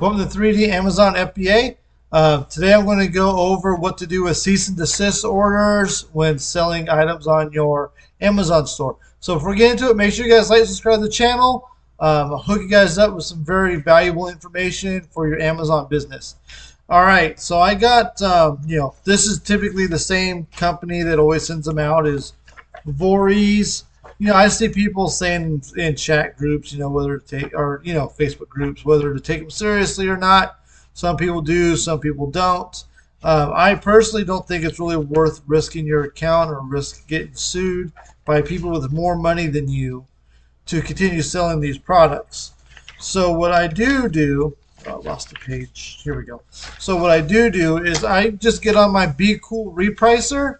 Welcome to 3D Amazon FBA. Today I'm going to go over what to do with cease and desist orders when selling items on your Amazon store. So if we're getting into it, make sure you guys like and subscribe to the channel. I'll hook you guys up with some very valuable information for your Amazon business. All right, so I got, this is typically the same company that always sends them out is Voorhees. I see people saying in chat groups, whether to take, or, Facebook groups, whether to take them seriously or not. Some people do, some people don't. I personally don't think it's really worth risking your account or risk getting sued by people with more money than you to continue selling these products. So what I do, I lost the page. Here we go. So what I do is I just get on my Be Cool repricer.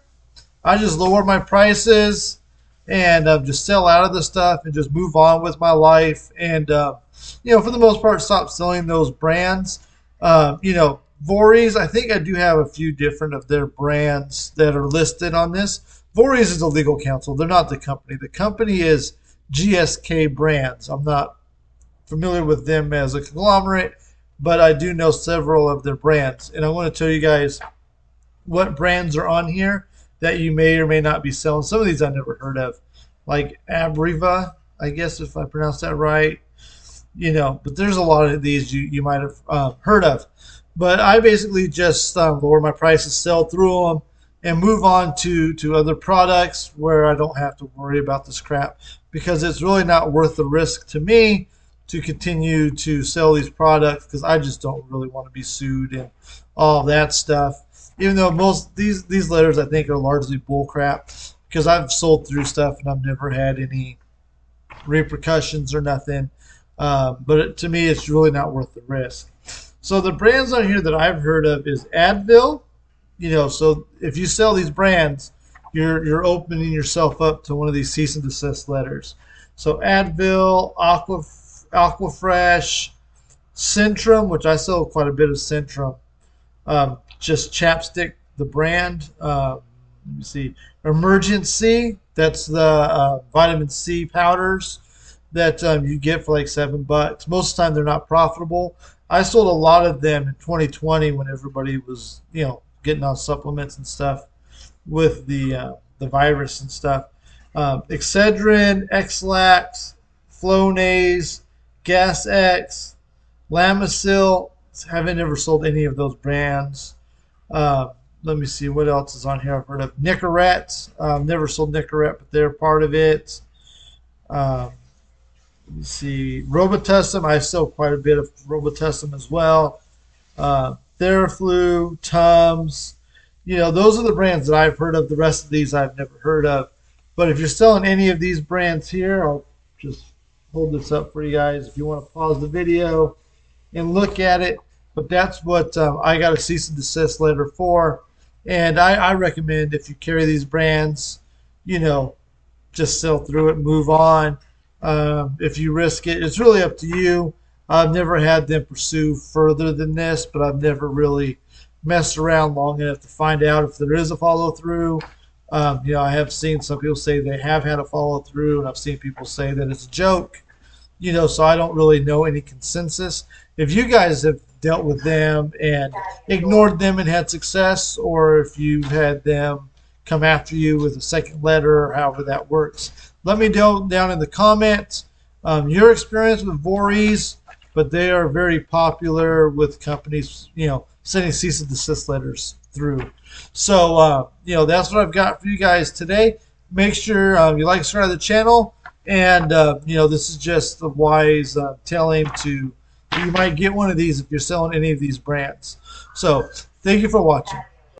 I just lower my prices and just sell out of the stuff and just move on with my life. And, for the most part, stop selling those brands. Voorhees, I think I do have a few different of their brands that are listed on this. Voorhees is a legal counsel. They're not the company. The company is GSK Brands. I'm not familiar with them as a conglomerate, but I do know several of their brands. And I want to tell you guys what brands are on here that you may or may not be selling. Some of these I never heard of, like Abriva, I guess if I pronounced that right. But there's a lot of these you might have heard of. But I basically just lower my prices, sell through them, and move on to other products where I don't have to worry about this crap, because it's really not worth the risk to me to continue to sell these products, because I just don't really want to be sued and all that stuff. Even though most these letters I think are largely bullcrap, because I've sold through stuff and I've never had any repercussions or nothing. But to me, it's really not worth the risk. So the brands on here that I've heard of is Advil. So if you sell these brands, you're opening yourself up to one of these cease and desist letters. So Advil, Aquafresh, Centrum, which I sell quite a bit of Centrum. Just Chapstick, the brand. Let me see. Emergency, that's the vitamin C powders that you get for like $7. Most of the time they're not profitable. I sold a lot of them in 2020 when everybody was, getting on supplements and stuff with the virus and stuff. Excedrin, X-Lax, Flonase, Gas X, Lamisil. Haven't ever sold any of those brands. Let me see what else is on here. I've heard of Nicorette. Never sold Nicorette, but they're part of it. Let me see. Robitussin. I sell quite a bit of Robitussin as well. Theraflu, Tums. Those are the brands that I've heard of. The rest of these I've never heard of. But if you're selling any of these brands here, I'll just hold this up for you guys if you want to pause the video and look at it. But that's what I got a cease and desist letter for. And I recommend, if you carry these brands, just sell through it, move on. If you risk it, it's really up to you. I've never had them pursue further than this, but I've never really messed around long enough to find out if there is a follow-through. I have seen some people say they have had a follow-through, and I've seen people say that it's a joke. So I don't really know any consensus. If you guys have dealt with them and ignored them and had success, or if you've had them come after you with a second letter, or however that works, let me know down in the comments your experience with Voorhees. But they are very popular with companies, sending cease and desist letters through. So, that's what I've got for you guys today. Make sure you like and subscribe to the channel. And, this is just the wise telling you might get one of these if you're selling any of these brands. So, thank you for watching.